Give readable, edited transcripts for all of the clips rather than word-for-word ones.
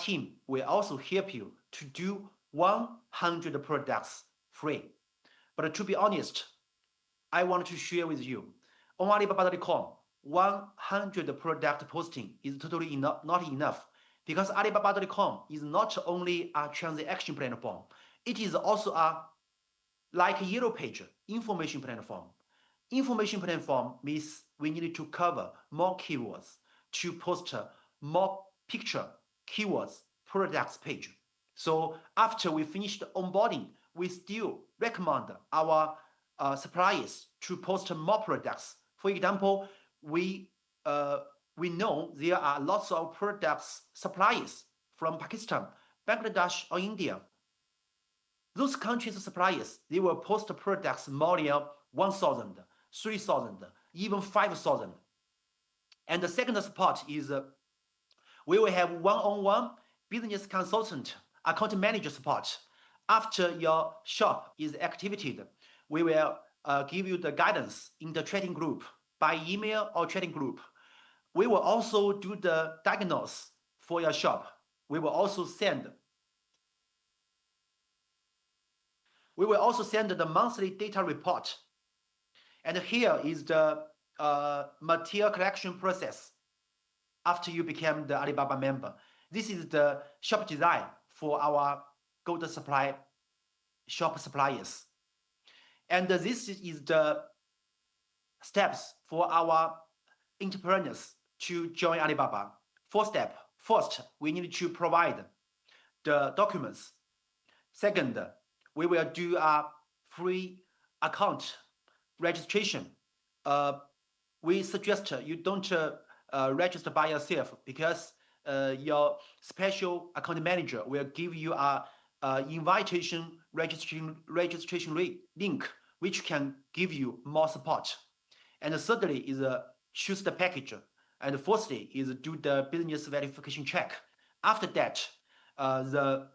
team will also help you to do 100 products free. But to be honest, I want to share with you on Alibaba.com, 100 product posting is totally not enough because Alibaba.com is not only a transaction platform, it is also a like a Yellow Page information platform. Information platform means we need to cover more keywords to post more picture, keywords, products page. So after we finish the onboarding, we still recommend our suppliers to post more products. For example, we uh, we know there are lots of products suppliers from Pakistan, Bangladesh, or India. Those countries' suppliers, they will post products more than 1,000, 3,000, even 5,000. And the second support is we will have one-on-one business consultant, account manager support. After your shop is activated, we will give you the guidance in the trading group by email or trading group. We will also do the diagnose for your shop. We will also send the monthly data report. And here is the material collection process after you become the Alibaba member. This is the shop design for our gold supply shop suppliers. And this is the steps for our entrepreneurs to join Alibaba. Fourth step. First, we need to provide the documents. Second, we will do a free account registration. We suggest you don't register by yourself because your special account manager will give you a invitation registration link, which can give you more support. And thirdly is choose the package. And fourthly is do the business verification check. After that, the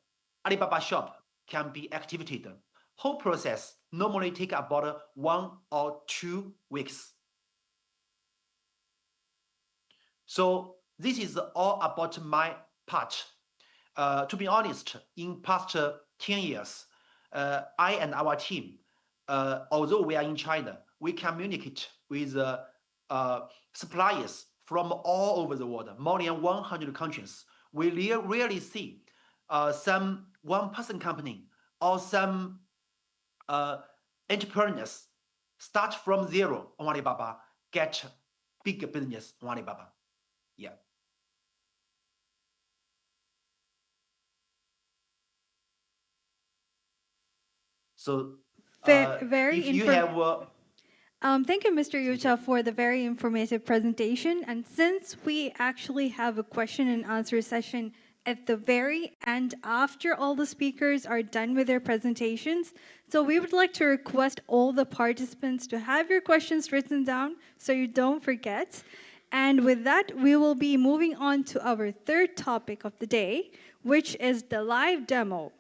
Alibaba shop can be activated. Whole process normally take about 1 or 2 weeks. So this is all about my part. To be honest, in past 10 years, I and our team, although we are in China, we communicate with suppliers from all over the world, more than 100 countries. We rarely see some one-person company or some entrepreneurs start from zero on Alibaba, get big business on Alibaba. Yeah. So Very if you have Thank you, Mr. thank you. Yucha, for the very informative presentation. And since we actually have a question and answer session at the very end after all the speakers are done with their presentations, so we would like to request all the participants to have your questions written down so you don't forget. And with that, we will be moving on to our third topic of the day, which is the live demo.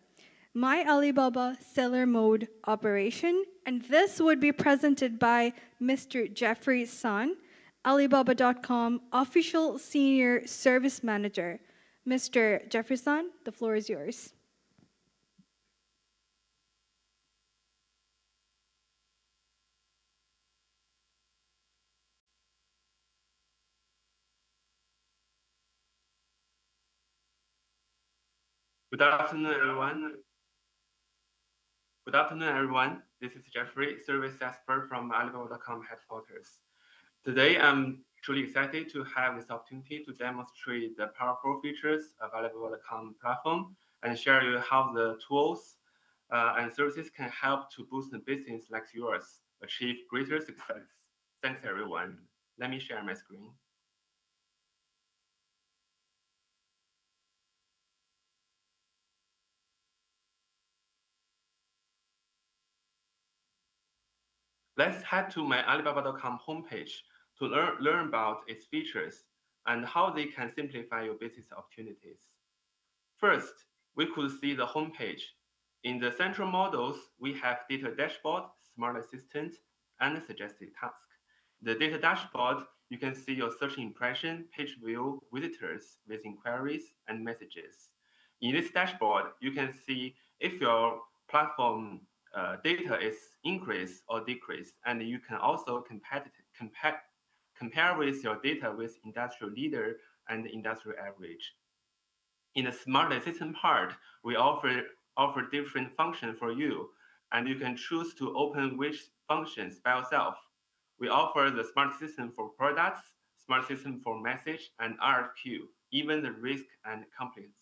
My Alibaba Seller Mode operation, and this would be presented by Mr. Jeffrey Sun, Alibaba.com official senior service manager. Mr. Jeffrey Sun, the floor is yours. Good afternoon, everyone. Good afternoon, everyone. This is Jeffrey, service expert from Alibaba.com headquarters. Today, I'm truly excited to have this opportunity to demonstrate the powerful features of Alibaba.com platform and share you how the tools and services can help to boost the business like yours achieve greater success. Thanks, everyone. Let me share my screen. Let's head to my Alibaba.com homepage to learn about its features and how they can simplify your business opportunities. First, we could see the homepage. In the central models, we have data dashboard, smart assistant, and suggested task. The data dashboard, you can see your search impression, page view, visitors with inquiries, and messages. In this dashboard, you can see if your platform data is increased or decreased, and you can also compare with your data with industrial leader and industrial average. In the smart assistant part, we offer different functions for you, and you can choose to open which functions by yourself. We offer the smart system for products, smart system for message, and RFQ, even the risk and compliance.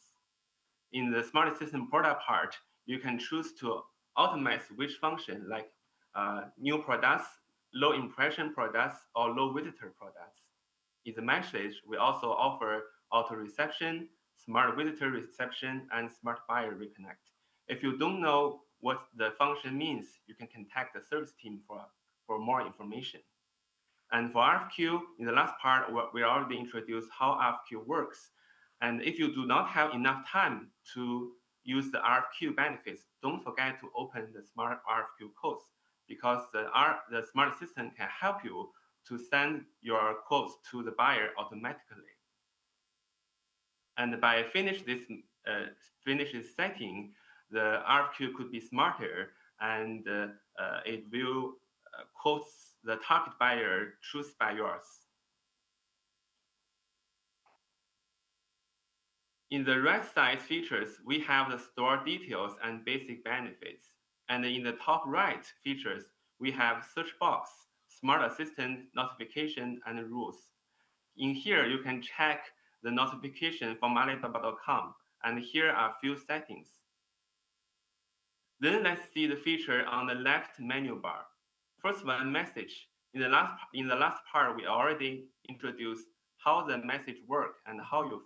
In the smart system product part, you can choose to automate which function like new products, low impression products, or low visitor products. In the message, we also offer auto reception, smart visitor reception, and smart buyer reconnect. If you don't know what the function means, you can contact the service team for more information. And for RFQ, in the last part, we already introduced how RFQ works. And if you do not have enough time to use the RFQ benefits, don't forget to open the smart RFQ quotes, because the smart system can help you to send your quotes to the buyer automatically. And by finish this setting, the RFQ could be smarter, and it will quote the target buyer choose by yours. In the right side features, we have the store details and basic benefits. And in the top right features, we have search box, smart assistant notification, and rules. In here, you can check the notification from Alibaba.com, and here are a few settings. Then let's see the feature on the left menu bar. First one, message. In the last part, we already introduced how the message work and how you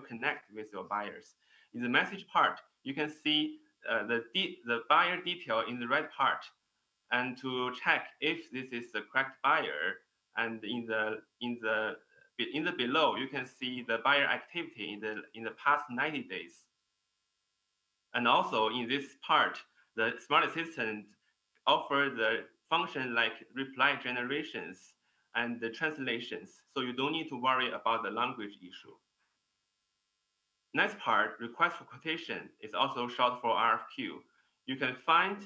connect with your buyers. In the message part, you can see the buyer detail in the right part, and to check if this is the correct buyer. And in the below, you can see the buyer activity in the past 90 days. And also in this part, the smart assistant offer the function like reply generations and the translations, so you don't need to worry about the language issue. Next part, request for quotation, is also short for RFQ. You can find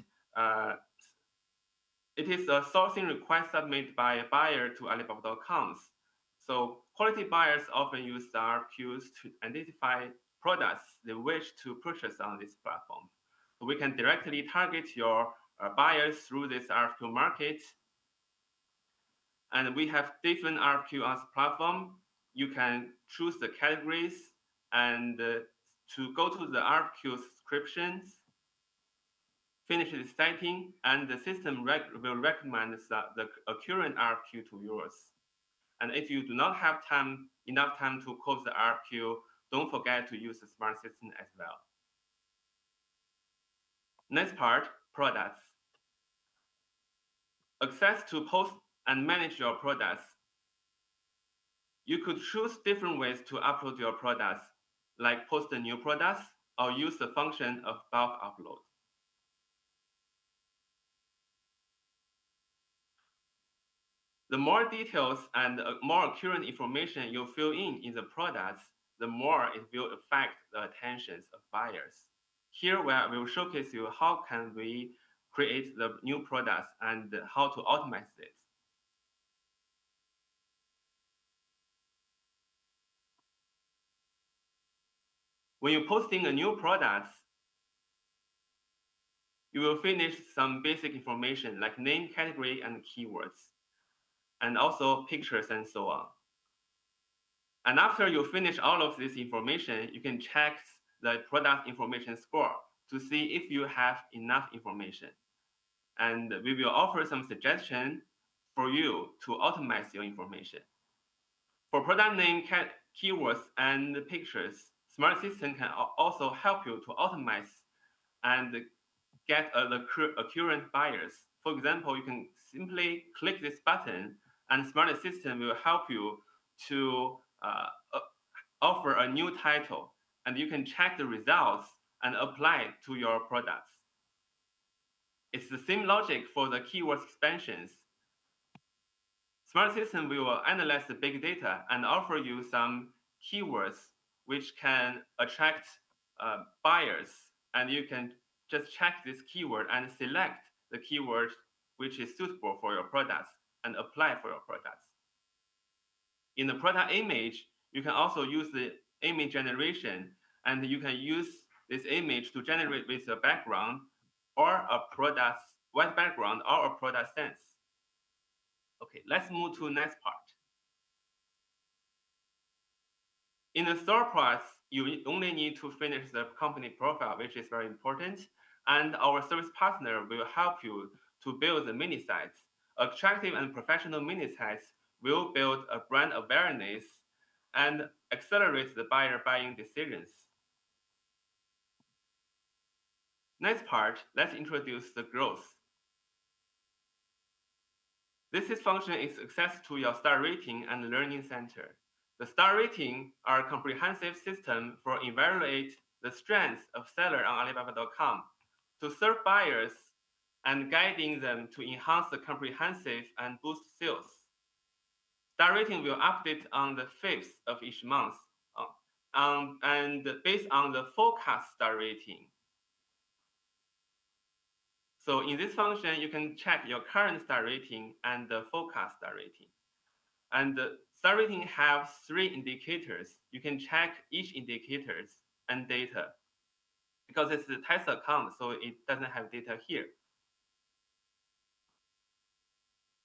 it is a sourcing request submitted by a buyer to Alibaba.com. So quality buyers often use the RFQs to identify products they wish to purchase on this platform. So we can directly target your buyers through this RFQ market. And we have different RFQ on the platform. You can choose the categories and to go to the RFQ subscriptions, finish the setting, and the system will recommend the current RFQ to yours. And if you do not have enough time to quote the RFQ, don't forget to use the smart system as well. Next part, products. Access to post and manage your products. You could choose different ways to upload your products, like post new products or use the function of bulk upload. The more details and more accurate information you fill in the products, the more it will affect the attentions of buyers. Here we will showcase you how can we create the new products and how to automate it. When you're posting a new product, you will finish some basic information like name, category, and keywords, and also pictures and so on. And after you finish all of this information, you can check the product information score to see if you have enough information. And we will offer some suggestion for you to automate your information. For product name, keywords, and pictures, Smart Assistant can also help you to automate and get the accurate buyers. For example, you can simply click this button, and Smart Assistant will help you to offer a new title, and you can check the results and apply it to your products. It's the same logic for the keywords expansions. Smart System will analyze the big data and offer you some keywords which can attract buyers, and you can just check this keyword and select the keyword which is suitable for your products and apply for your products. In the product image, you can also use the image generation, and you can use this image to generate with a background or a product white background or a product sense. Okay, let's move to next part. In the store process, you only need to finish the company profile, which is very important, and our service partner will help you to build the mini sites. Attractive and professional mini sites will build a brand awareness and accelerate the buyer buying decisions. Next part, let's introduce the growth. This function is access to your star rating and learning center. The star rating are a comprehensive system for evaluate the strengths of seller on Alibaba.com to serve buyers and guiding them to enhance the comprehensive and boost sales. Star rating will update on the 5th of each month and based on the forecast star rating. So in this function, you can check your current star rating and the forecast star rating. And the star rating have 3 indicators. You can check each indicators and data. Because it's a test account, so it doesn't have data here.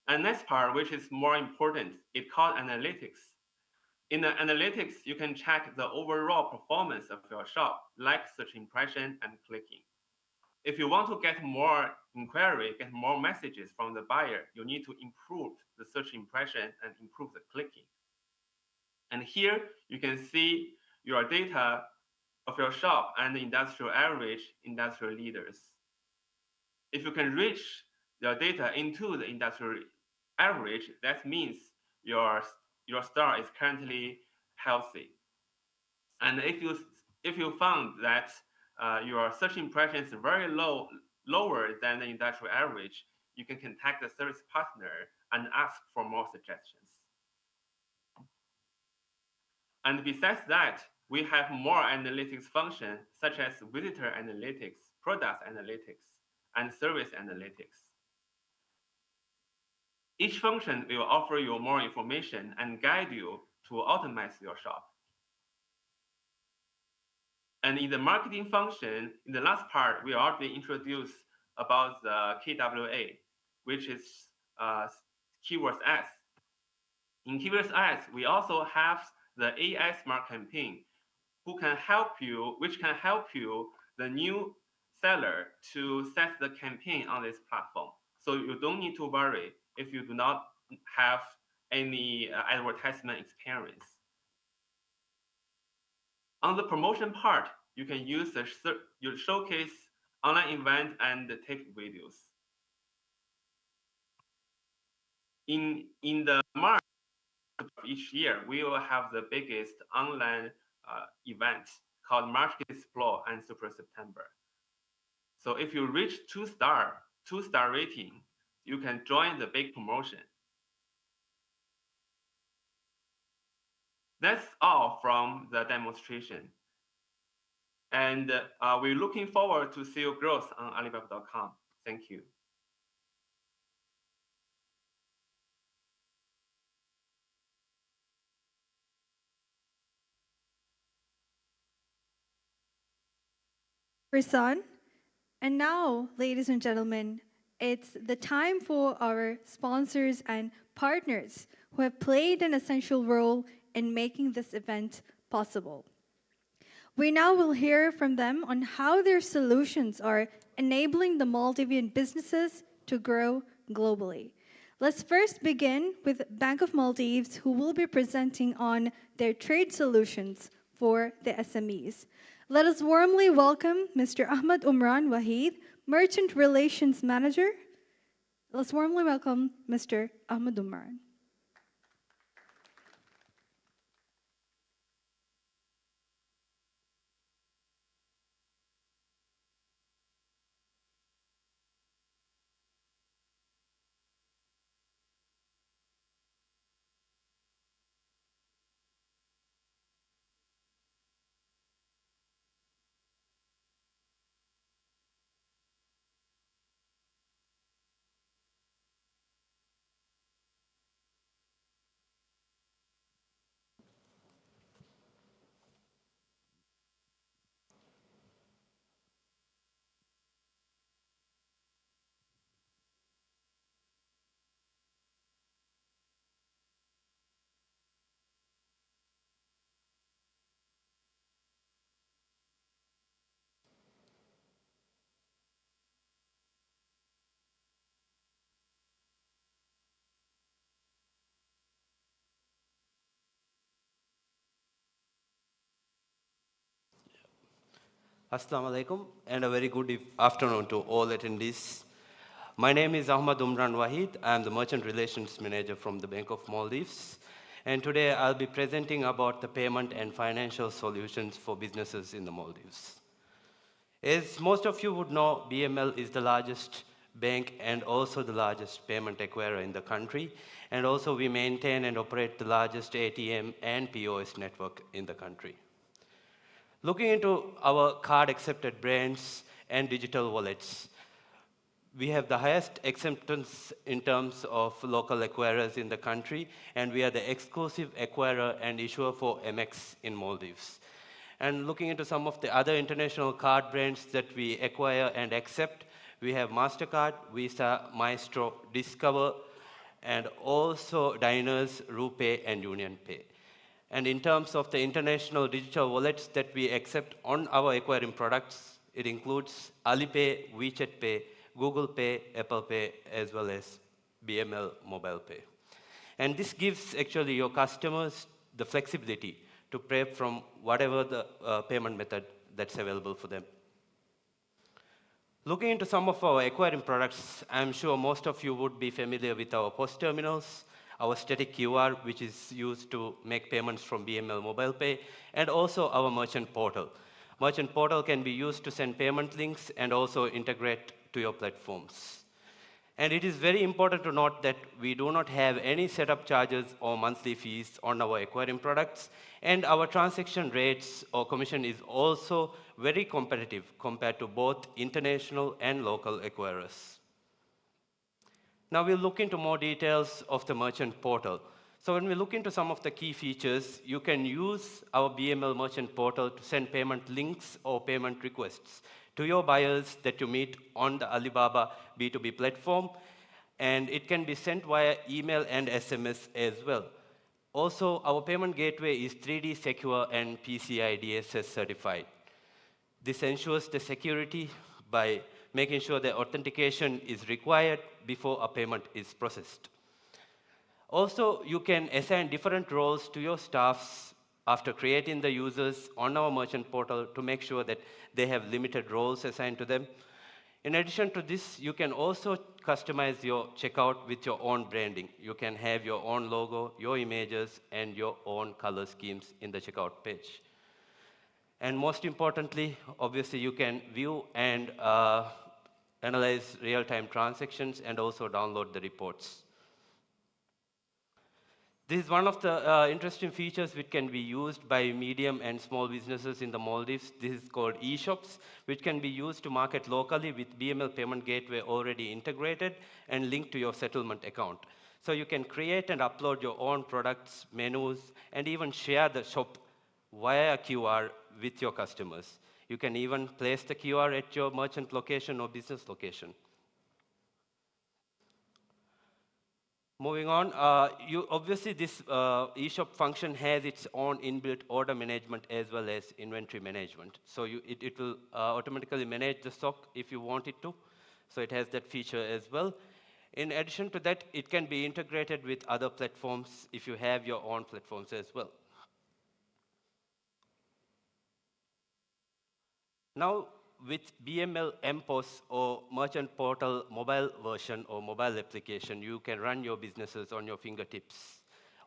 And next part, which is more important, it's called analytics. In the analytics, you can check the overall performance of your shop, like search impression and clicking. If you want to get more inquiry, get more messages from the buyer, you need to improve the search impression and improve the clicking. And here you can see your data of your shop and the industrial average, industrial leaders. If you can reach your data into the industrial average, that means your store is currently healthy. And if you found that your search impression is very lower than the industrial average, you can contact the service partner and ask for more suggestions. And besides that, we have more analytics functions such as visitor analytics, product analytics, and service analytics. Each function will offer you more information and guide you to optimize your shop. And in the marketing function, in the last part, we already introduced about the KWA, which is keywords ads. In keywords ads, we also have the AI Smart Campaign, which can help you, the new seller, to set the campaign on this platform. So you don't need to worry if you do not have any advertisement experience. On the promotion part, you can use you showcase online event and take videos. In the March of each year, we will have the biggest online event called March Explore and Super September. So if you reach two-star rating, you can join the big promotion. That's all from the demonstration. And we're looking forward to see your growth on Alibaba.com. Thank you. Rasan. And now, ladies and gentlemen, it's the time for our sponsors and partners who have played an essential role in making this event possible. We now will hear from them on how their solutions are enabling the Maldivian businesses to grow globally. Let's first begin with Bank of Maldives, who will be presenting on their trade solutions for the SMEs. Let us warmly welcome Mr. Ahmad Umran Wahid, Merchant Relations Manager. Let's warmly welcome Mr. Ahmad Umran. Assalamu alaikum and a very good afternoon to all attendees. My name is Ahmad Umran Wahid. I am the Merchant Relations Manager from the Bank of Maldives. And today I'll be presenting about the payment and financial solutions for businesses in the Maldives. As most of you would know, BML is the largest bank and also the largest payment acquirer in the country. And also we maintain and operate the largest ATM and POS network in the country. Looking into our card accepted brands and digital wallets, we have the highest acceptance in terms of local acquirers in the country, and we are the exclusive acquirer and issuer for MX in Maldives. And looking into some of the other international card brands that we acquire and accept, we have MasterCard, Visa, Maestro, Discover, and also Diners, RuPay, and UnionPay. And in terms of the international digital wallets that we accept on our acquiring products, it includes Alipay, WeChat Pay, Google Pay, Apple Pay, as well as BML Mobile Pay. And this gives actually your customers the flexibility to pay from whatever the payment method that's available for them. Looking into some of our acquiring products, I'm sure most of you would be familiar with our POS terminals, our static QR, which is used to make payments from BML Mobile Pay, and also our merchant portal. Merchant portal can be used to send payment links and also integrate to your platforms. And it is very important to note that we do not have any setup charges or monthly fees on our acquiring products, and our transaction rates or commission is also very competitive compared to both international and local acquirers. Now we'll look into more details of the merchant portal. So when we look into some of the key features, you can use our BML merchant portal to send payment links or payment requests to your buyers that you meet on the Alibaba B2B platform, and it can be sent via email and SMS as well. Also, our payment gateway is 3D secure and PCI DSS certified. This ensures the security by making sure the authentication is required before a payment is processed. Also, you can assign different roles to your staffs after creating the users on our merchant portal to make sure that they have limited roles assigned to them. In addition to this, you can also customize your checkout with your own branding. You can have your own logo, your images, and your own color schemes in the checkout page. And most importantly, obviously, you can view and analyze real-time transactions and also download the reports. This is one of the interesting features which can be used by medium and small businesses in the Maldives. This is called e-shops, which can be used to market locally with BML payment gateway already integrated and linked to your settlement account. So you can create and upload your own products, menus, and even share the shop via QR with your customers. You can even place the QR at your merchant location or business location. Moving on, obviously this eShop function has its own inbuilt order management as well as inventory management. So it will automatically manage the stock if you want it to. So it has that feature as well. In addition to that, it can be integrated with other platforms if you have your own platforms as well. Now, with BML MPOS or Merchant Portal mobile version or mobile application, you can run your businesses on your fingertips.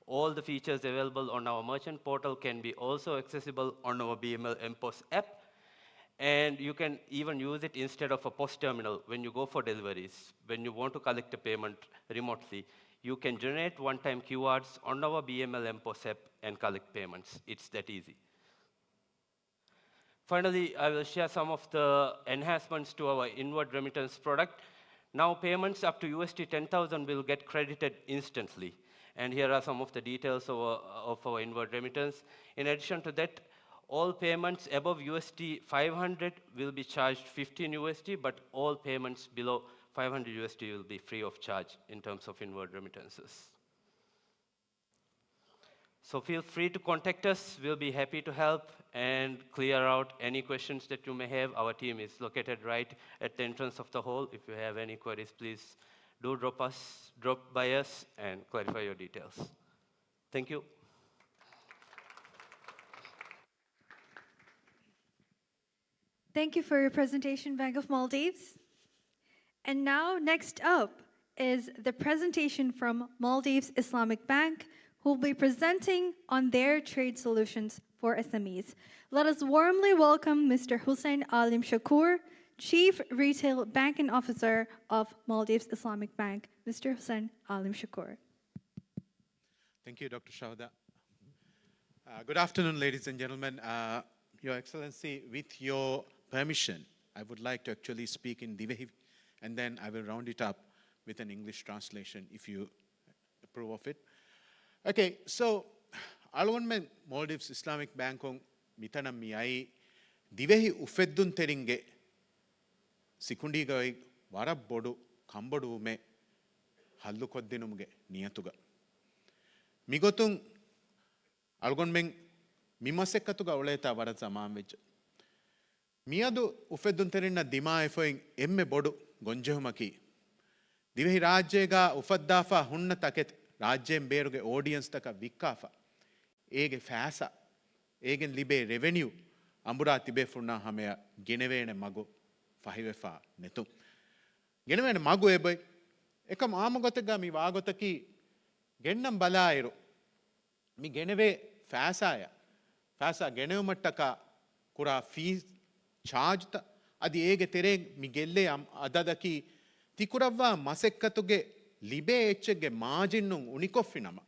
All the features available on our Merchant Portal can be also accessible on our BML MPOS app. And you can even use it instead of a POS terminal when you go for deliveries. When you want to collect a payment remotely, you can generate one-time QRs on our BML MPOS app and collect payments. It's that easy. Finally, I will share some of the enhancements to our inward remittance product. Now payments up to USD 10,000 will get credited instantly. And here are some of the details of our inward remittance. In addition to that, all payments above USD 500 will be charged 15 USD, but all payments below 500 USD will be free of charge in terms of inward remittances. So feel free to contact us. We'll be happy to help and clear out any questions that you may have. Our team is located right at the entrance of the hall. If you have any queries, please do drop by us and clarify your details. Thank you. Thank you for your presentation, Bank of Maldives. And now, next up is the presentation from Maldives Islamic Bank, who will be presenting on their trade solutions for SMEs. Let us warmly welcome Mr. Hussein Alim Shakur, Chief Retail Banking Officer of Maldives Islamic Bank. Mr. Hussein Alim Shakur. Thank you, Dr. Shauda. Good afternoon, ladies and gentlemen. Your Excellency, with your permission, I would like to actually speak in Divehi, and then I will round it up with an English translation if you approve of it. Okay, so algonmen Maldives Islamic Bank on mitanam miyai Divehi ufeddun teringe sikundigai warabbodu kambodume hallu koddinumuge niyatuga. Migotun algonmen mimasekkatuga uleta warat zaman vejja. Miyadu ufeddun terinna dima efoin emme bodu gonjehumaki. Divehi rajyega ufaddafa hunna taket rajyen beruge audience taka vikkafa. Ege fasa, egen libe revenue ambura tibe furna hamea genevene magu fahivefa netum. Genevene magu ebe ekam amagotega mi vagotaki gennam balairu. Mi geneve fasa genevmattaka kura fees charge ta adi ege tere mi gelle adadaki tikuravva masekkatuge libe echege margin nun unikoffinama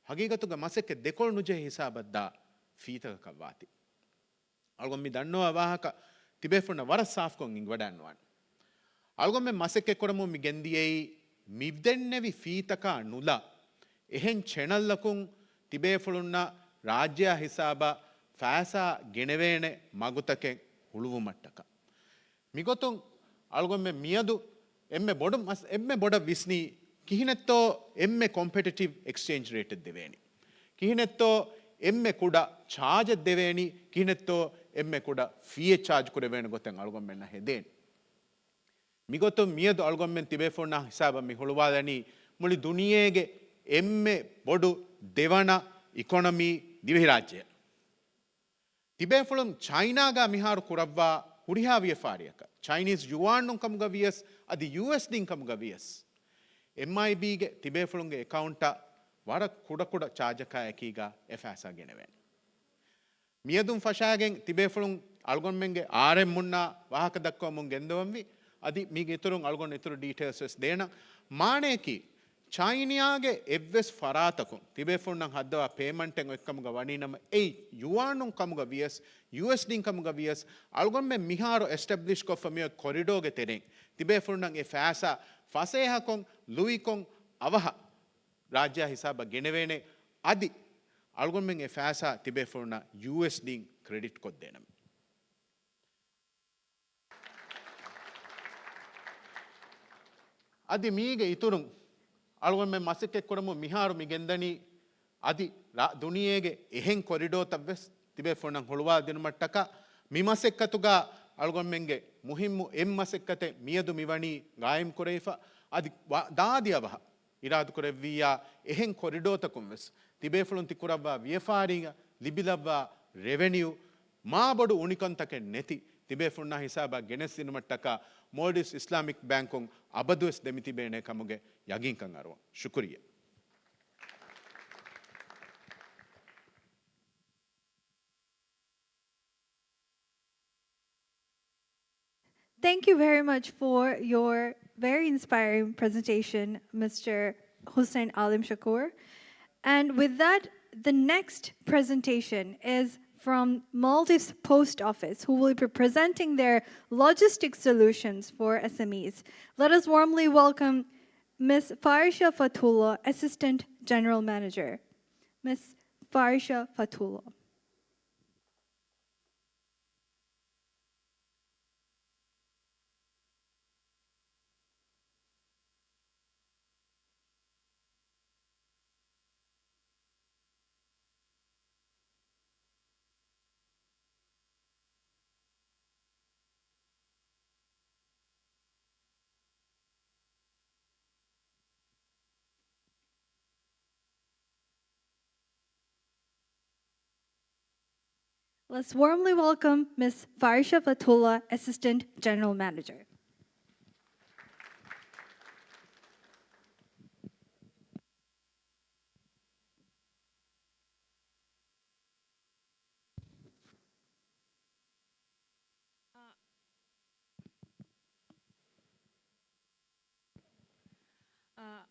hagigatuge masekke dekol nuje hisabadda feetaka kawati algon mi dannowa wahaka tibefuna wara saaf kon ing wadanwan algon me masekke koramu mi gendiyei mivdennevi feetaka nula ehen channelakun tibefulunna rajya hisaba fasa genevene magutake huluvu mattaka migotun algomme miyadu emme boda visni kihinetto emme competitive exchange rate deveni kihinetto emme kuda charge deveni kihinetto emme kuda fee charge kureveni goten algommenna heden migotun miyadu algommen tibefonna hisaba mi huluwadani muli duniyege emme bodu devana economy divehi rajya tibefulum China ga miharu kuravva hurihaviya fariyaka Chinese yuan nun kamuga vias adi USD kamuga vias MIB ge tibefulunge account wara kuda charge ka ekiga efasa geneven miyadum fashagen tibefulun algonmenge RM munna wahaka dakwa mun gendawamvi adi mige iturun algon ituru details es dena maneki Chinaage evves faratakun tibefulnan haddawa payment en ekkamuga waninama ei yuanun kamuga vias USD kamuga vias algonme miharu establish ko for me corridor ge tereng tibefulnan e fasa fasehakon luikon avaha rajya hisaba genevene adi algonmen e fasa tibefulna USD credit kod denam adi mige iturun algon me masike koramu miharu migendani adi duniyege ehen corridor tabves tibe fonan holwa dinumattaka mimasekkatuga algon menge muhimmu emmasekkate miyadu miwani gaim koreifa adi daadiyawa iradu korevviya ehen corridor takumves tibe folon tikuravwa viefaringa libilawwa revenue maabodu unikantake neti tibe fonna hisaba genes dinumattaka Maldives Islamic Bankon abadus demiti bene kamuge yagin kan arwa shukriya Thank you very much for your very inspiring presentation, Mr. Hussein Alim Shakur. And with that, the next presentation is from Maldives Post Office, who will be presenting their logistics solutions for SMEs. Let us warmly welcome Ms. Farisha Fatullah, Assistant General Manager. Ms. Farisha Fatullah. Let's warmly welcome Ms. Farisha Fatullah, Assistant General Manager.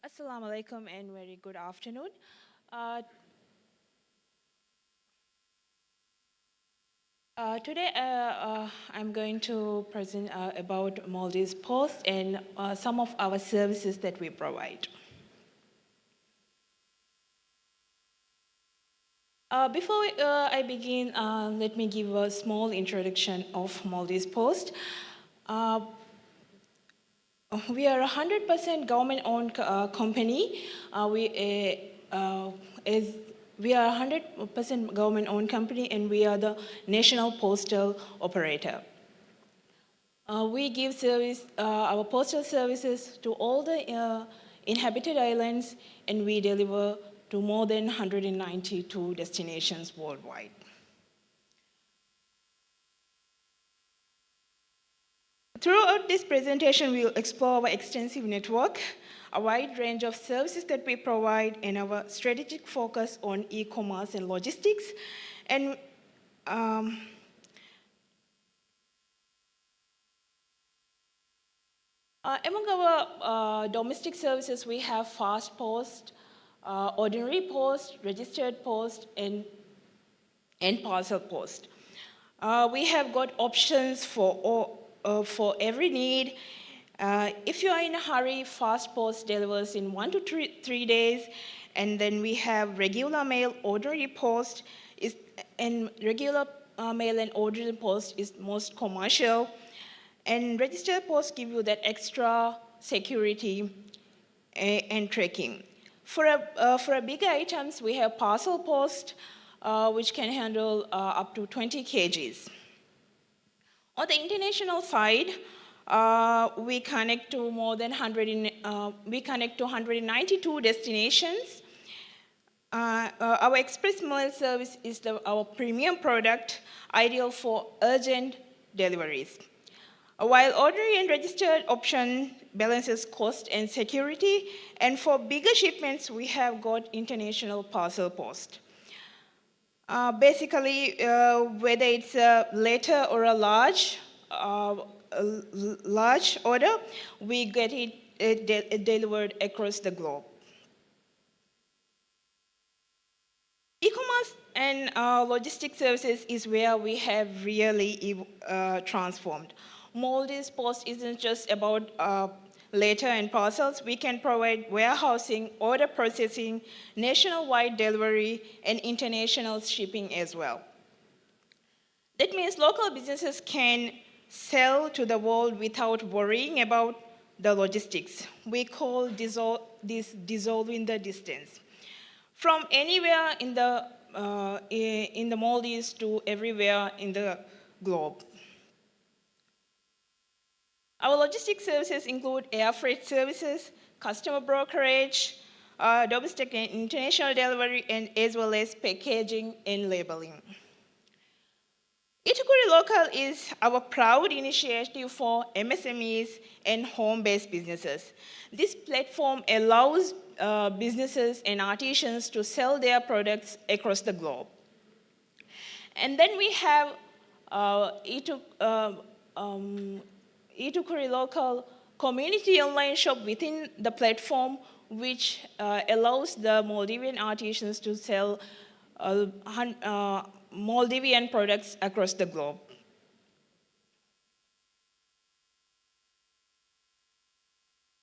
Assalamu alaikum and very good afternoon. Today I'm going to present about Maldives Post and some of our services that we provide. Before I begin, let me give a small introduction of Maldives Post. We are a 100% government-owned company. We are a 100% government-owned company, and we are the national postal operator. We give service, our postal services to all the inhabited islands, and we deliver to more than 192 destinations worldwide. Throughout this presentation, we'll explore our extensive network, a wide range of services that we provide, and our strategic focus on e-commerce and logistics. And among our domestic services, we have fast post, ordinary post, registered post, and parcel post. We have got options for every need. If you are in a hurry, fast post delivers in 1 to 3 days, and then we have regular mail, ordinary post, and regular mail and ordinary post is most commercial, and registered post give you that extra security and tracking. For bigger items, we have parcel post, which can handle up to 20 kgs. On the international side, we connect to more than 192 destinations. Our express mail service is our premium product, ideal for urgent deliveries. While ordinary and registered option balances cost and security, and for bigger shipments, we have got international parcel post. Basically, whether it's a letter or a large order, we get it delivered across the globe. E-commerce and logistics services is where we have really transformed. Maldives Post isn't just about letter and parcels. We can provide warehousing, order processing, nationwide delivery, and international shipping as well. That means local businesses can sell to the world without worrying about the logistics. We call this dissolving the distance. From anywhere in the Maldives to everywhere in the globe. Our logistics services include air freight services, customer brokerage, domestic and international delivery, and as well as packaging and labeling. Itukuri Local is our proud initiative for MSMEs and home-based businesses. This platform allows businesses and artisans to sell their products across the globe. And then we have Itukuri Local community online shop within the platform, which allows the Maldivian artisans to sell Maldivian products across the globe.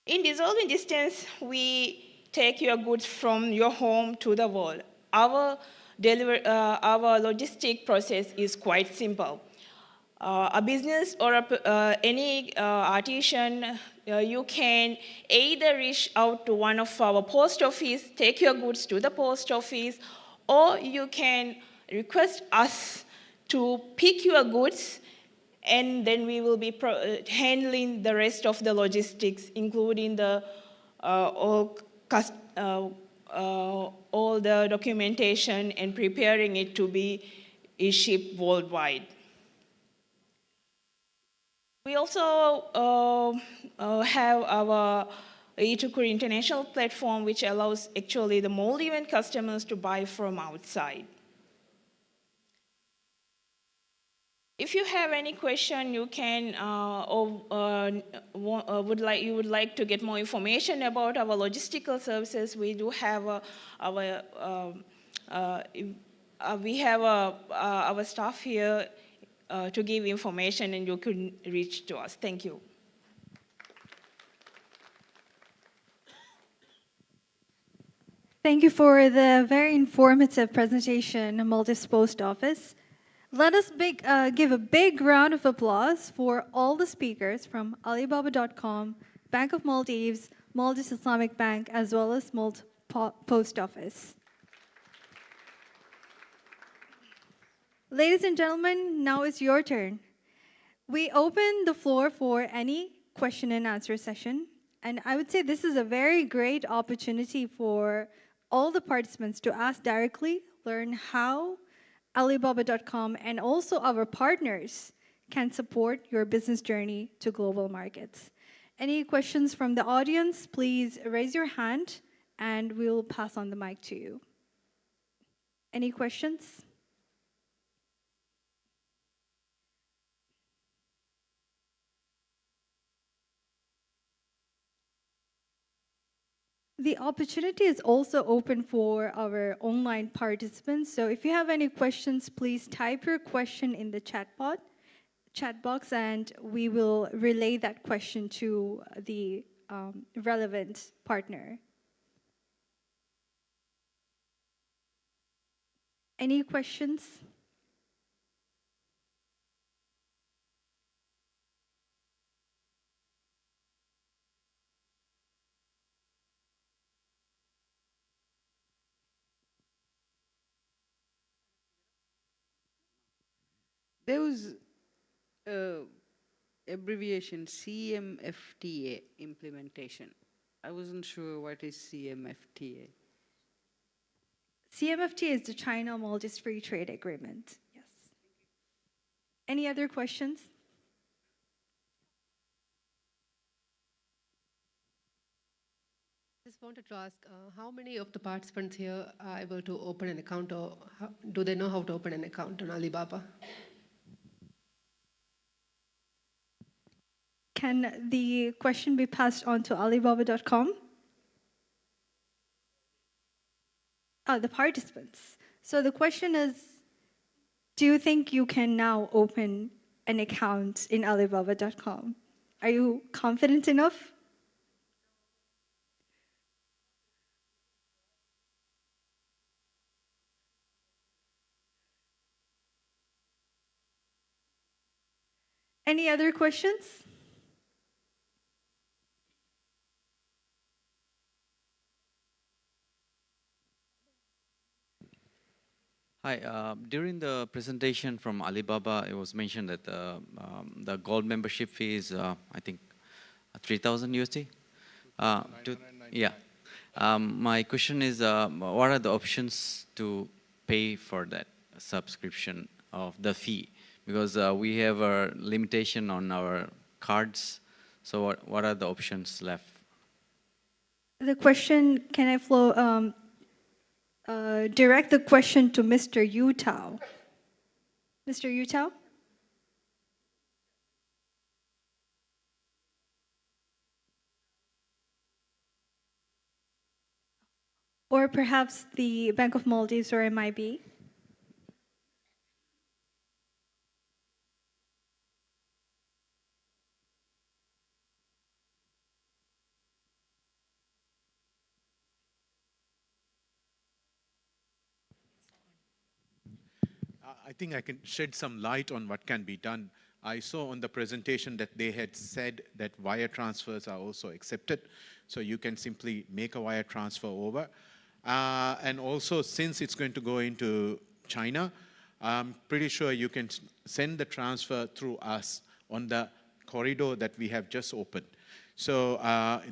In dissolving distance, we take your goods from your home to the world. Our logistic process is quite simple. A business or any artisan, you can either reach out to one of our post office, take your goods to the post office, or you can request us to pick your goods, and then we will be handling the rest of the logistics, including the all the documentation and preparing it to be is shipped worldwide. We also have our e2kur international platform, which allows actually the Maldivian customers to buy from outside. If you have any question, you can you would like to get more information about our logistical services. We do have our staff here to give information, and you can reach to us. Thank you. Thank you for the very informative presentation, Maldives Post Office. Let us give a big round of applause for all the speakers from Alibaba.com, Bank of Maldives, Maldives Islamic Bank, as well as Maldives Post Office. Ladies and gentlemen, now it's your turn. We open the floor for any question and answer session. And I would say this is a very great opportunity for all the participants to ask directly, learn how Alibaba.com and also our partners can support your business journey to global markets. Any questions from the audience, please raise your hand and we'll pass on the mic to you. Any questions? The opportunity is also open for our online participants. So if you have any questions, please type your question in the chat box, and we will relay that question to the relevant partner. Any questions? There was abbreviation CMFTA implementation. I wasn't sure what is CMFTA. CMFTA is the China-Maldives Free Trade Agreement. Yes. Any other questions? Just wanted to ask, how many of the participants here are able to open an account, or do they know how to open an account on Alibaba? Can the question be passed on to Alibaba.com? Oh, the participants. So the question is, do you think you can now open an account in Alibaba.com? Are you confident enough? Any other questions? Hi. During the presentation from Alibaba, it was mentioned that the gold membership fee is, I think, 3,000 USD. Yeah. My question is, what are the options to pay for that subscription of the fee? Because we have a limitation on our cards. So what are the options left? The question, can I direct the question to Mr. Yutao? Mr. Yutao? Or perhaps the Bank of Maldives or MIB? I think I can shed some light on what can be done. I saw on the presentation that they had said that wire transfers are also accepted. So you can simply make a wire transfer over. And also, since it's going to go into China, I'm pretty sure you can send the transfer through us on the corridor that we have just opened. So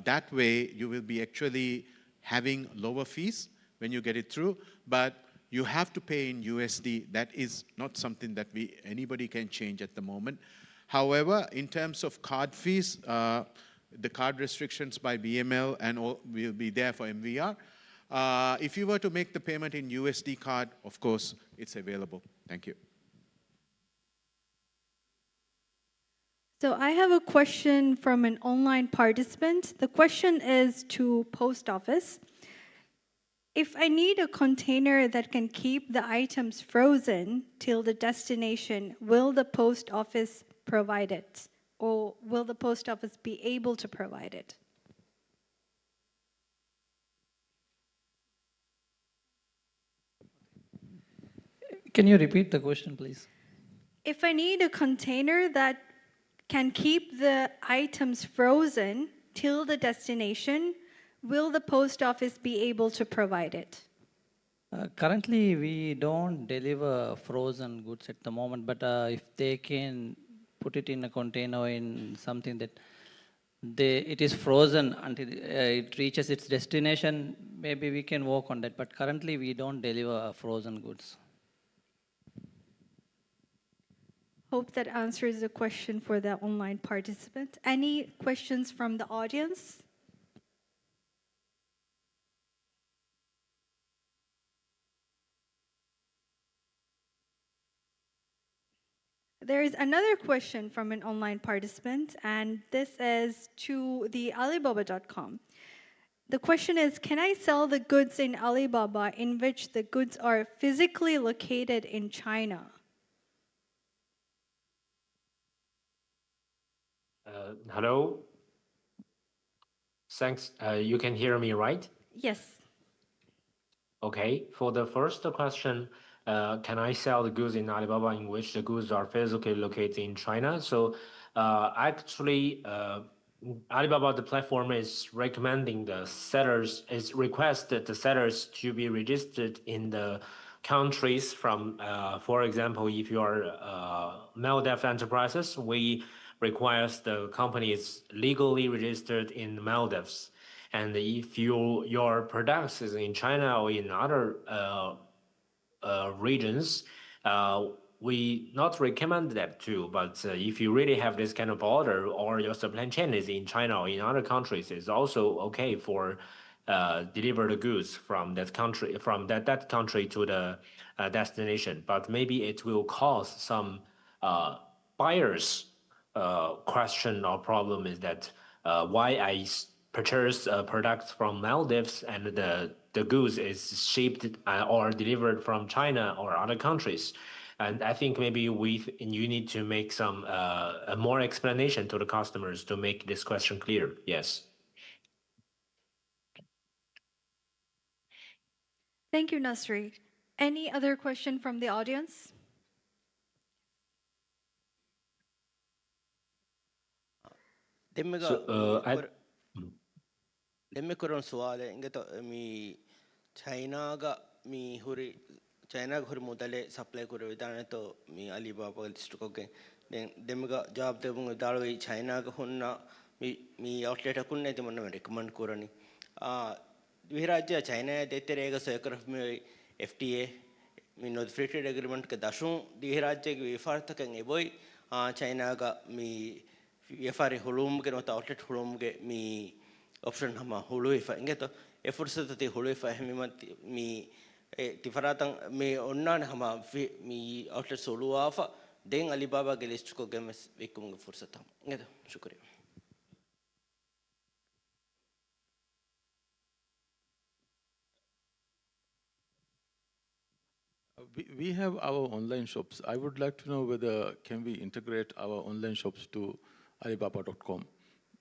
that way, you will be actually having lower fees when you get it through. But You have to pay in USD. That is not something that anybody can change at the moment. However, in terms of card fees, the card restrictions by BML and all will be there for MVR. If you were to make the payment in USD card, of course, it's available. Thank you. So I have a question from an online participant. The question is to post office. If I need a container that can keep the items frozen till the destination, will the post office provide it? Or will the post office be able to provide it? Can you repeat the question, please? If I need a container that can keep the items frozen till the destination, will the post office be able to provide it? Currently, we don't deliver frozen goods at the moment, but if they can put it in a container in something that it is frozen until it reaches its destination, maybe we can work on that. But currently, we don't deliver frozen goods. Hope that answers the question for the online participant. Any questions from the audience? There is another question from an online participant, and this is to the Alibaba.com. The question is, can I sell the goods in Alibaba in which the goods are physically located in China? Hello. Thanks. You can hear me, right? Yes. Okay. For the first question, can I sell the goods in Alibaba in which the goods are physically located in China? So actually, Alibaba, the platform is recommending the sellers, is requested the sellers to be registered in the countries from, for example, if you are Maldives enterprises, we requires the company is legally registered in Maldives. And if your products is in China or in other regions, we not recommend that too. But if you really have this kind of order or your supply chain is in China or in other countries, it's also okay for deliver the goods from that country that country to the destination. But maybe it will cause some buyers question or problem is that why I purchase products from Maldives and the goods is shipped or delivered from China or other countries. And I think maybe you need to make some more explanation to the customers to make this question clear. Yes. Thank you, Nasri. Any other question from the audience? Demikoron suale ingeto mi China mi huri mudale supply kuru vidane to mi Alibaba district then demiga job de bunga dalwi China hunna mi outlet kunne de manna recommend kurani Viharaja China de terega circle of mi FTA mi no free trade agreement ke dashun Viharaja ki vifarta kan eboy China mi vifari hulum ke no outlet hulum ke mi option hama hulu ifa ingeto efursa ti hulu ifa mi tifaratan mi onnan hama mi outlet solu afa den Alibaba ke list ko gemes vikum fursa tam ingeto shukriya. We have our online shops. I would like to know whether can we integrate our online shops to Alibaba.com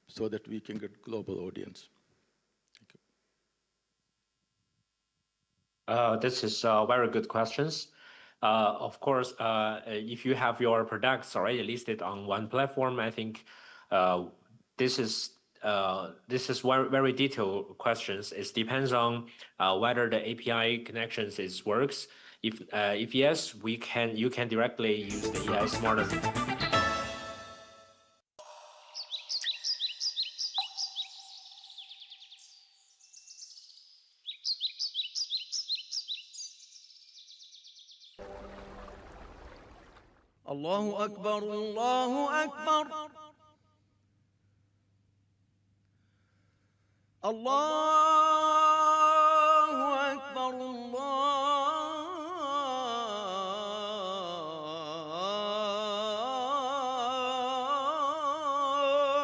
so that we can get global audience. This is very good questions. Of course, if you have your products already listed on one platform, I think this is very detailed questions. It depends on whether the API connections works. If yes, you can directly use the AI Smart الله أكبر الله أكبر الله أكبر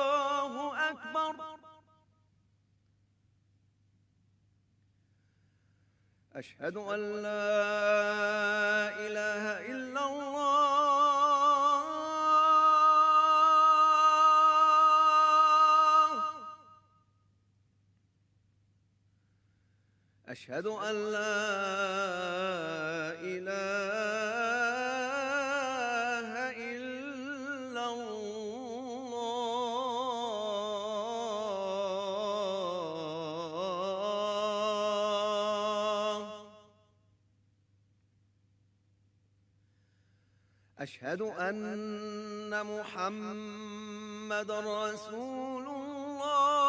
الله أكبر أشهد أن لا إله إلا الله أشهد أن لا إله إلا الله أشهد أن محمد رسول الله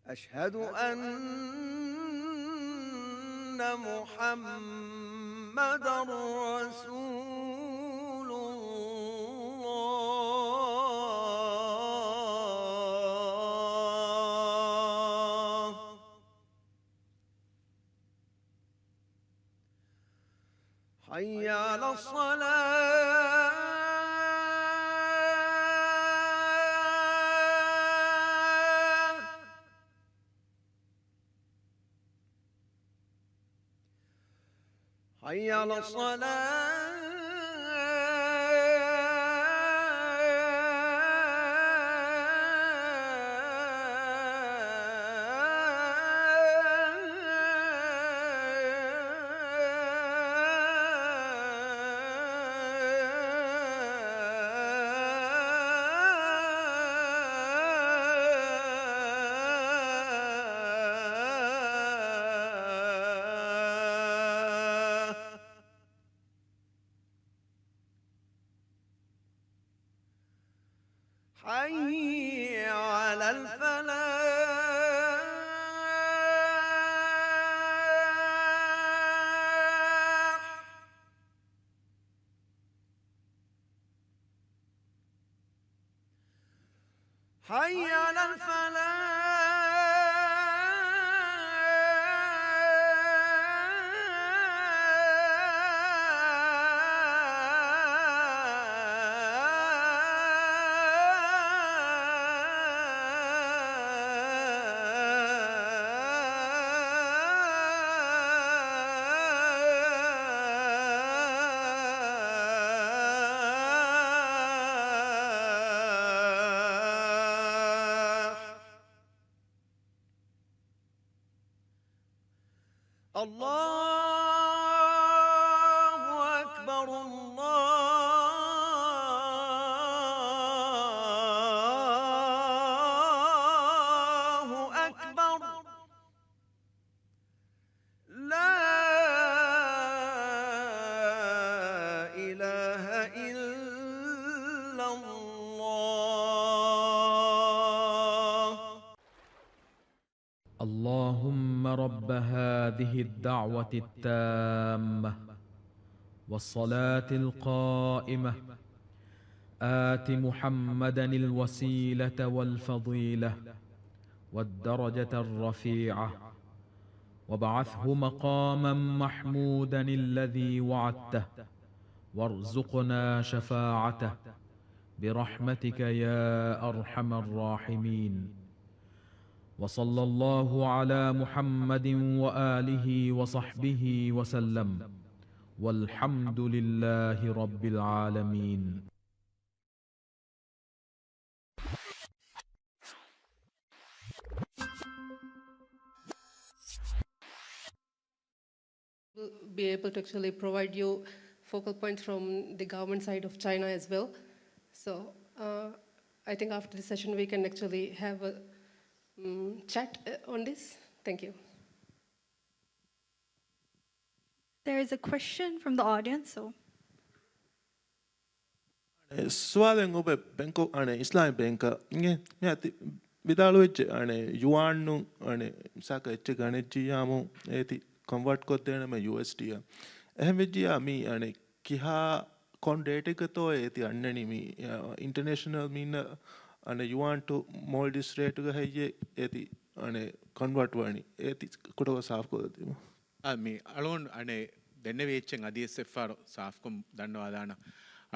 أشهد أن محمد رسول الله حي على الصلاة حي على الصلاة حي على الفلاح حي على الفلاح الله أكبر الله أكبر لا إله إلا الله اللهم رب هذه الدعوة التامة والصلاة القائمة آت محمدا الوسيلة والفضيلة والدرجة الرفيعة وابعثه مقاما محمودا الذي وعدته وارزقنا شفاعته برحمتك يا أرحم الراحمين وصلى الله على محمد وآله وصحبه وسلم والحمد لله رب العالمين. We'll be able to actually provide you focal points from the government side of China as well. So I think after the session we can actually have a chat on this. Thank you. There is a question from the audience, so. 수아랭 오베 뱅코 안에 이슬람 뱅카 이게 미아티 විදාලුවෙච්ච අනේ යුවාන්නු අනේ සාක එච්ච ගණෙච්චියාමු ඒති convert කොත්තේනම USD එහෙම වෙජ්ජියා මී අනේ කිහා කොන් data එකතෝ ඒති අන්නනි මී international මීන්න අනේ යුවාන්ටු මෝල්ඩිස් රේටුග හෙయ్యේ ඒති අනේ convert වණි ඒති කොටව සාෆ් කොදතිම මේ අලෝන් අනේ දෙන්නවී එච්චෙන් අදිස්සෙෆ්ෆාරෝ සාෆ්කොම් දන්නවාදාන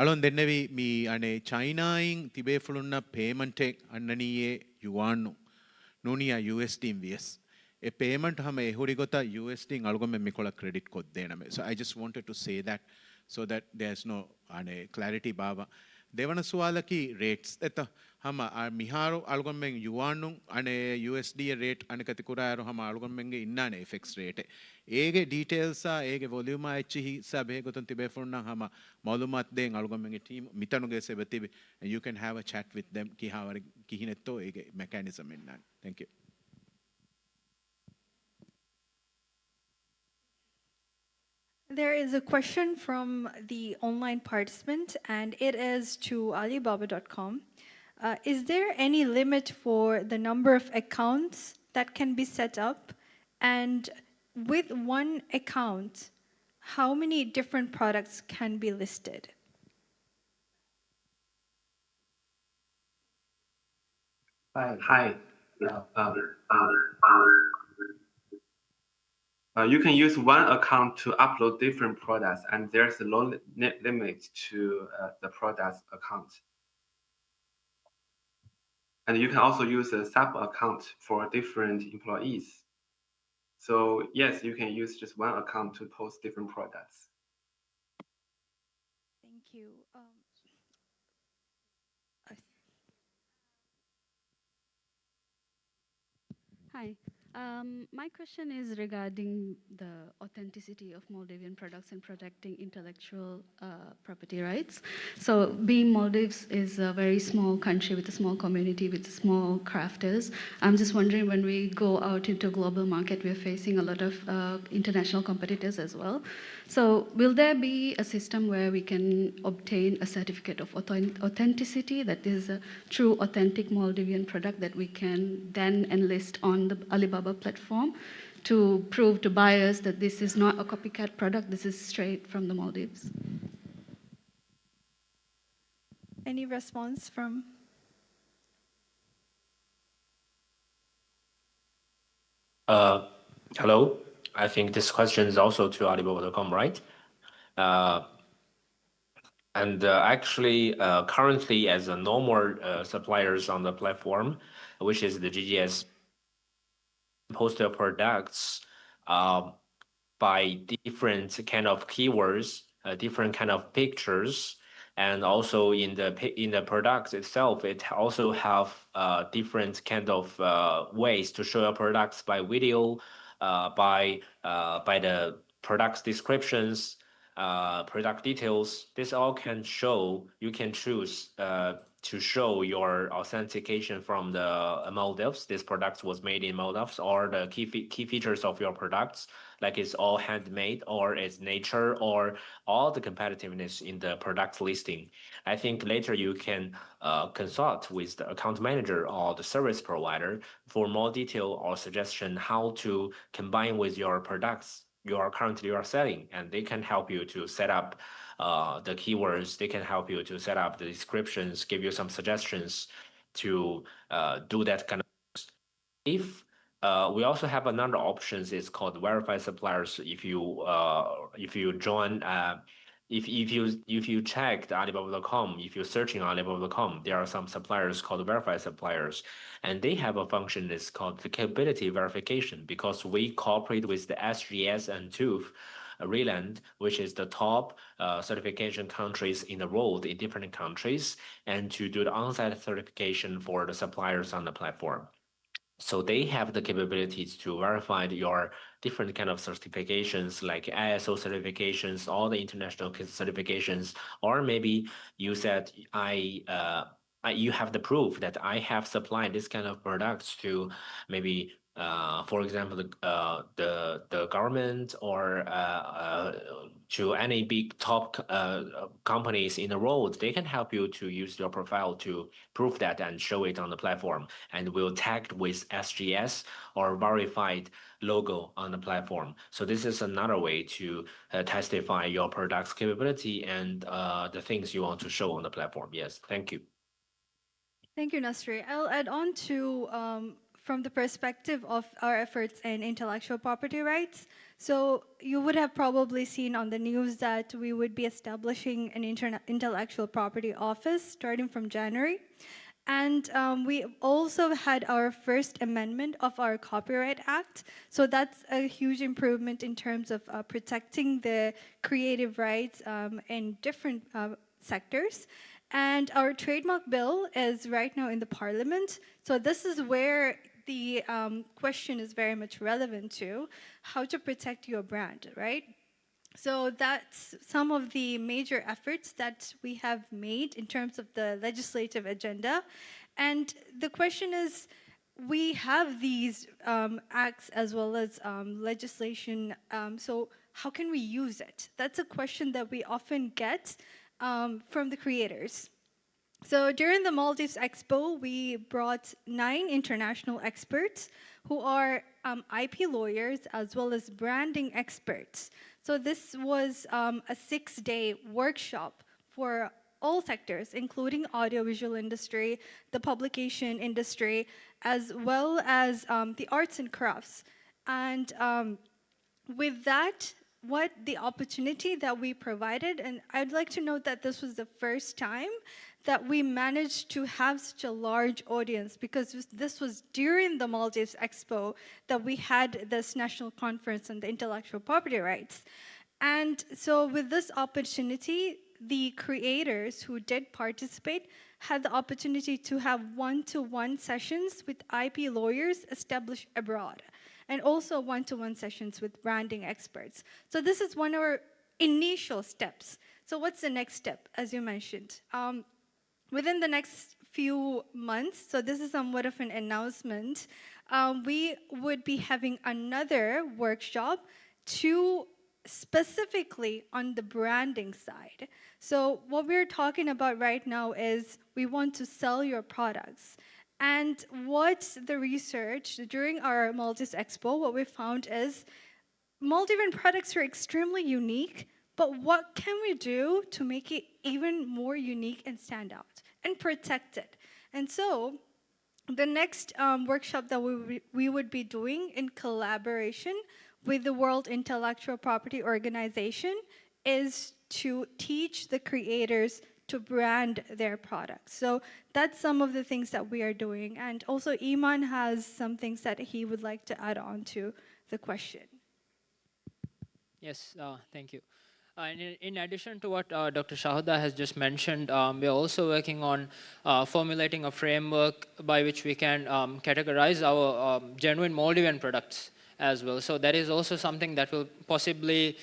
අලොන් දෙන්නවී මී අනේ චයිනායින් තිබේෆුළුන්න පේමන්ටෙක් අන්නනීයේ යුවාන්නු නූනියා USD views a payment hame ehuri gota USD algomme mikola credit code dename. So I just wanted to say that so that there's no clarity baba. Devana suwalaki rates eta hama miharu algomme yuanu ane USD rate anekati kurayaro hama algommenge innane FX rate. Ege details sa ege volume echi sa be goton tibe funna hama malumat den algommenge team mitanuge sebetibi and you can have a chat with them ki hawari kihinetto ege mechanism innan. Thank you. There is a question from the online participant, and it is to Alibaba.com. Is there any limit for the number of accounts that can be set up? And with one account, how many different products can be listed? Hi. You can use one account to upload different products, and there's a low limit to the products account. And you can also use a sub account for different employees. So yes, you can use just one account to post different products. Thank you. Hi. My question is regarding the authenticity of Maldivian products and protecting intellectual property rights. So being Maldives is a very small country with a small community, with small crafters. I'm just wondering, when we go out into global market, we're facing a lot of international competitors as well. So will there be a system where we can obtain a certificate of authenticity that is a true authentic Maldivian product that we can then enlist on the Alibaba platform to prove to buyers that this is not a copycat product, this is straight from the Maldives? Any response from? Hello. I think this question is also to Alibaba.com, right? Actually, currently, as no more suppliers on the platform, which is the GGS, post their products by different kind of keywords, different kind of pictures, and also in the products itself, it also have different kind of ways to show your products by video, by the products descriptions, product details. This all can show, you can choose to show your authentication from the Maldives. This product was made in Maldives, or the key features of your products, like it's all handmade, or it's nature, or all the competitiveness in the product listing. I think later you can consult with the account manager or the service provider for more detail or suggestion how to combine with your products you are currently selling, and they can help you to set up the keywords. They can help you to set up the descriptions, give you some suggestions to do that kind of. If we also have another options, it's called verified suppliers. If you join, if you check the Alibaba.com, if you're searching Alibaba.com, there are some suppliers called verified suppliers, and they have a function that's called the capability verification, because we cooperate with the SGS and TÜV Rheinland, which is the top certification countries in the world in different countries, and to do the on-site certification for the suppliers on the platform. So they have the capabilities to verify your different kind of certifications, like ISO certifications, all the international certifications, or maybe you said you have the proof that I have supplied this kind of products to maybe For example, the government or to any big top companies in the world, they can help you to use your profile to prove that and show it on the platform, and will tag with SGS or verified logo on the platform. So this is another way to testify your product's capability and the things you want to show on the platform. Yes, thank you. Thank you, Nasri. I'll add on to from the perspective of our efforts in intellectual property rights. So you would have probably seen on the news that we would be establishing an intellectual property office starting from January. And we also had our first amendment of our Copyright Act. So that's a huge improvement in terms of protecting the creative rights in different sectors. And our trademark bill is right now in the parliament. So this is where the question is very much relevant to how to protect your brand, right? So that's some of the major efforts that we have made in terms of the legislative agenda. And the question is, we have these acts as well as legislation, so how can we use it? That's a question that we often get from the creators. So during the Maldives Expo, we brought 9 international experts who are IP lawyers as well as branding experts. So this was a 6-day workshop for all sectors, including audiovisual industry, the publication industry, as well as the arts and crafts. And with that, what the opportunity that we provided, and I'd like to note that this was the first time that we managed to have such a large audience, because this was during the Maldives Expo that we had this national conference on the intellectual property rights. And so with this opportunity, the creators who did participate had the opportunity to have one-to-one sessions with IP lawyers established abroad, and also one-to-one sessions with branding experts. So this is one of our initial steps. So what's the next step, as you mentioned? Within the next few months, so this is somewhat of an announcement, we would be having another workshop to specifically on the branding side. So what we're talking about right now is we want to sell your products. And what the research during our Maldives Expo, what we found is Maldivian products are extremely unique, but what can we do to make it even more unique and stand out and protect it? And so the next workshop that we would be doing in collaboration with the World Intellectual Property Organization is to teach the creators to brand their products. So that's some of the things that we are doing. And also Iman has some things that he would like to add on to the question. Yes, thank you. And in addition to what Dr. Shahuda has just mentioned, we are also working on formulating a framework by which we can categorize our genuine Maldivian products as well. So that is also something that will possibly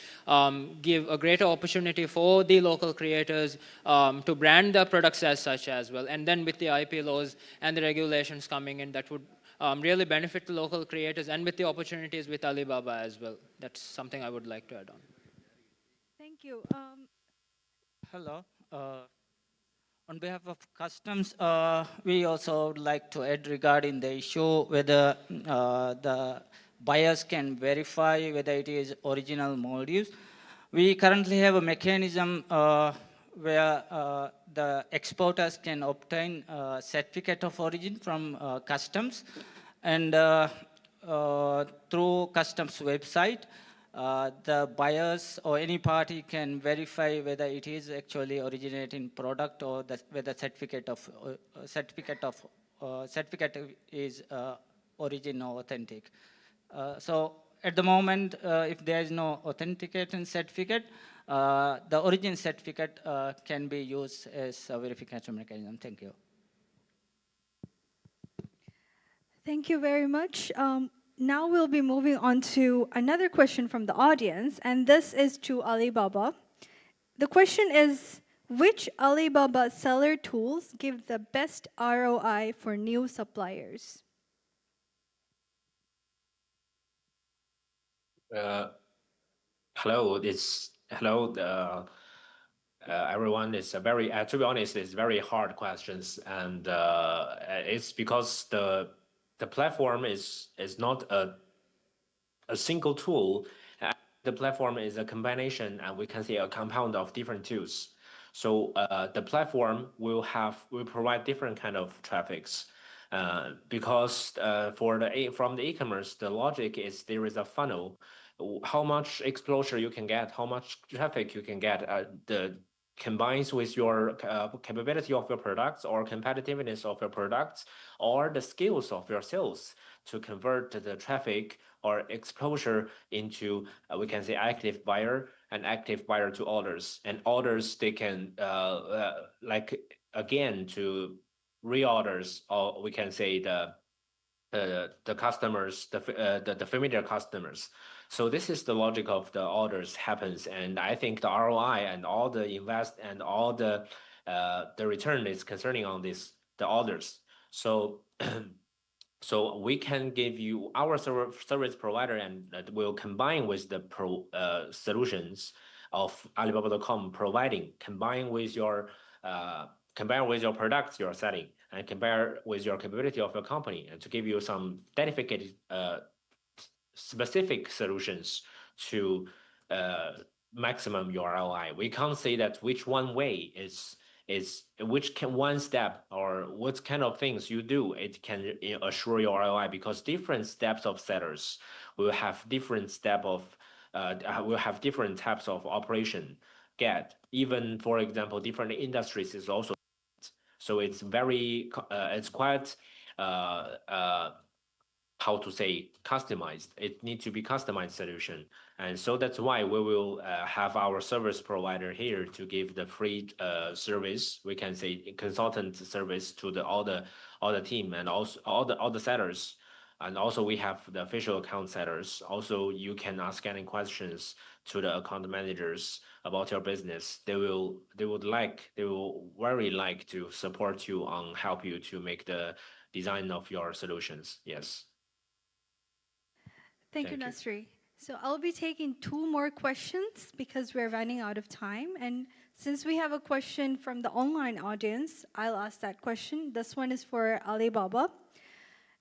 give a greater opportunity for the local creators to brand their products as such as well. And then with the IP laws and the regulations coming in, that would really benefit the local creators, and with the opportunities with Alibaba as well. That's something I would like to add on. Thank you. Hello. On behalf of Customs, we also would like to add regarding the issue whether the buyers can verify whether it is original Maldives. We currently have a mechanism where the exporters can obtain a certificate of origin from Customs, and through Customs website, the buyers or any party can verify whether it is actually originating product or whether certificate is origin or authentic. So at the moment, if there is no authentication certificate, the origin certificate can be used as a verification mechanism. Thank you. Thank you very much. Now we'll be moving on to another question from the audience, and this is to Alibaba. The question is, which Alibaba seller tools give the best ROI for new suppliers? Uh, hello, everyone. It's a very, to be honest, it's very hard questions, and it's because the platform is not a single tool. The platform is a combination, and we can say a compound of different tools. So the platform will provide different kind of traffics. Because from the e-commerce, the logic is there is a funnel. How much exposure you can get, how much traffic you can get, the combines with your capability of your products or competitiveness of your products or the skills of your sales to convert the traffic or exposure into we can say active buyer and active buyer to orders, and orders they can like again to reorders, or we can say the customers, the familiar customers. So this is the logic of the orders happens, and I think the ROI and all the invest and all the return is concerning on this the orders. So so we can give you our service provider, and that will combine with the solutions of Alibaba.com providing, combine with your products you're selling, and compare with your capability of your company, and to give you some dedicated specific solutions to maximum your ROI. We can't say that which one way is which can one step or what kind of things you do it can assure your ROI, because different steps of sellers will have different will have different types of operation get. Even for example, different industries is also, so it's it's quite how to say customized. It needs to be customized solution, and so that's why we will have our service provider here to give the free service. We can say consultant service to all the team, and also all the sellers. And also we have the official account sellers. Also, you can ask any questions to the account managers about your business. They will very like to support you on help you to make the design of your solutions. Yes. Thank you, Nasri. So I'll be taking two more questions because we're running out of time. And since we have a question from the online audience, I'll ask that question. This one is for Alibaba.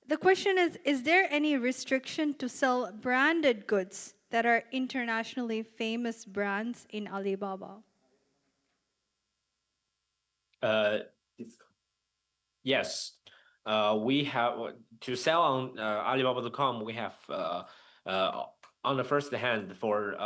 The question is there any restriction to sell branded goods that are internationally famous brands in Alibaba? Yes, we have to sell on Alibaba.com. We have on the first hand for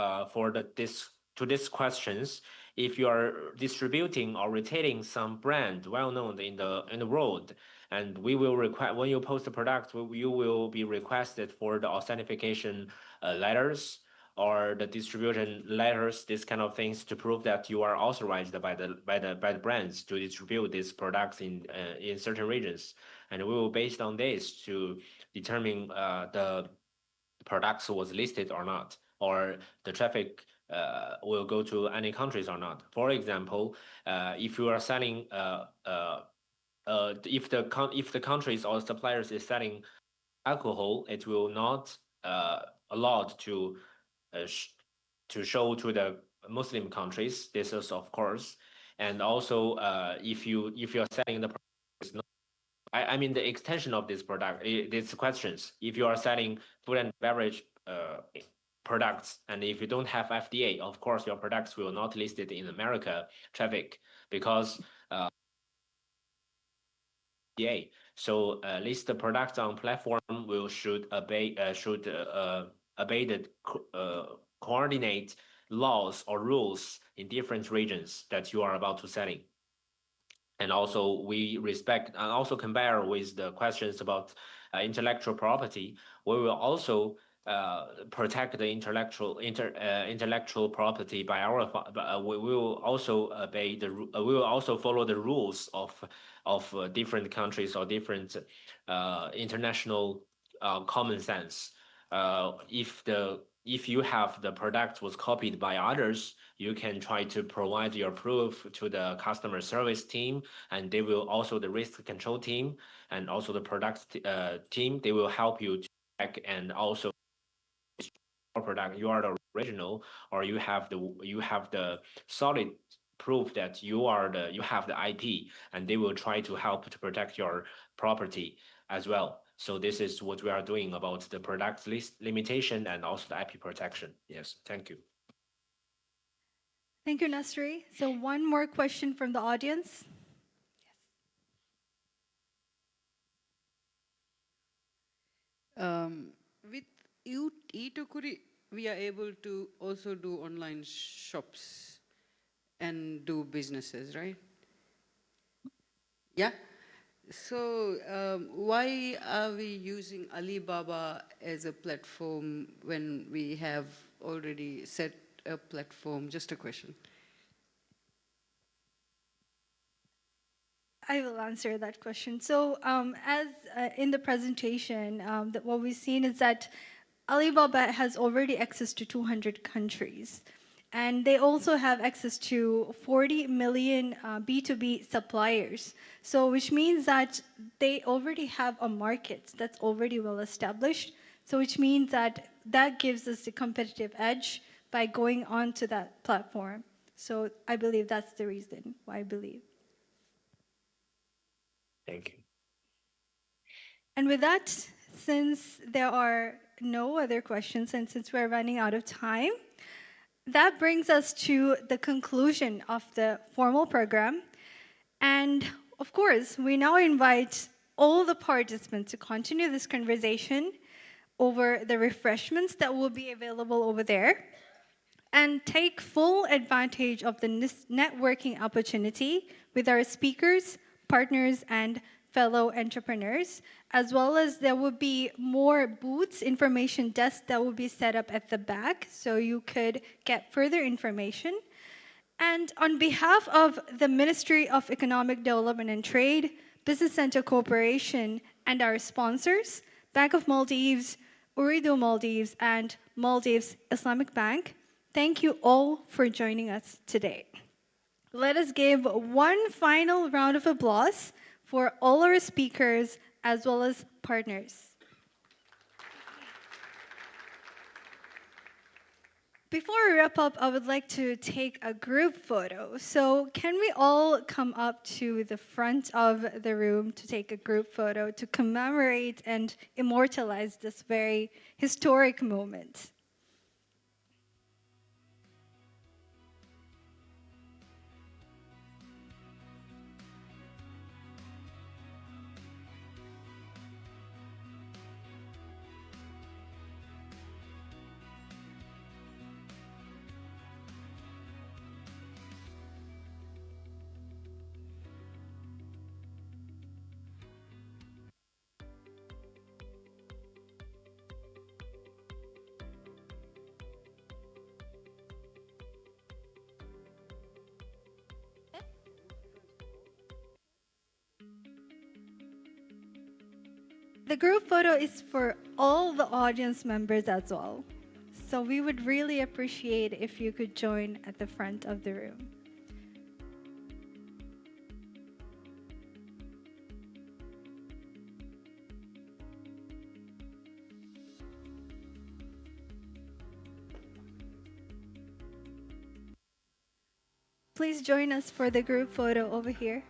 this questions. If you are distributing or retailing some brand well known in the world, and we will request when you post the product, you will be requested for the authentication letters or the distribution letters, these kind of things, to prove that you are authorized by the brands to distribute these products in certain regions, and we will based on this to determine the products was listed or not, or the traffic will go to any countries or not. For example, if you are selling if the countries or suppliers is selling alcohol, it will not allowed to show to the Muslim countries. This is of course, and also if you're selling the product, it's not, I mean the extension of this product. These questions. If you are selling food and beverage products, and if you don't have FDA, of course your products will not listed in America traffic, because FDA. So list the products on platform will should obey the coordinate laws or rules in different regions that you are about to selling. And also we respect and also compare with the questions about intellectual property. We will also protect the intellectual property by our. We will also obey we will also follow the rules of different countries or different international common sense. If you have the product was copied by others, you can try to provide your proof to the customer service team, and they will also the risk control team and also the product team. They will help you to check and also product, you are the original, or you have the solid proof that you have the IP, and they will try to help to protect your property as well. So this is what we are doing about the product list limitation and also the IP protection. Yes, thank you. Thank you, Nasri. So one more question from the audience. With e-Tukuri, we are able to also do online shops and do businesses, right? Yeah. So why are we using Alibaba as a platform when we have already set a platform? Just a question. I will answer that question. So as in the presentation, what we've seen is that Alibaba has already access to 200 countries. And they also have access to 40 million B2B suppliers. So which means that they already have a market that's already well established. So which means that that gives us the competitive edge by going onto that platform. So I believe that's the reason why I believe. Thank you. And with that, since there are no other questions and since we're running out of time, that brings us to the conclusion of the formal program. And of course, we now invite all the participants to continue this conversation over the refreshments that will be available over there and take full advantage of the networking opportunity with our speakers, partners, and fellow entrepreneurs, as well as there will be more booths, information desks that will be set up at the back so you could get further information. And on behalf of the Ministry of Economic Development and Trade, Business Center Corporation, and our sponsors, Bank of Maldives, Uridu Maldives, and Maldives Islamic Bank, thank you all for joining us today. Let us give one final round of applause for all our speakers as well as partners. Before we wrap up, I would like to take a group photo. So can we all come up to the front of the room to take a group photo to commemorate and immortalize this very historic moment? The group photo is for all the audience members as well. So we would really appreciate if you could join at the front of the room. Please join us for the group photo over here.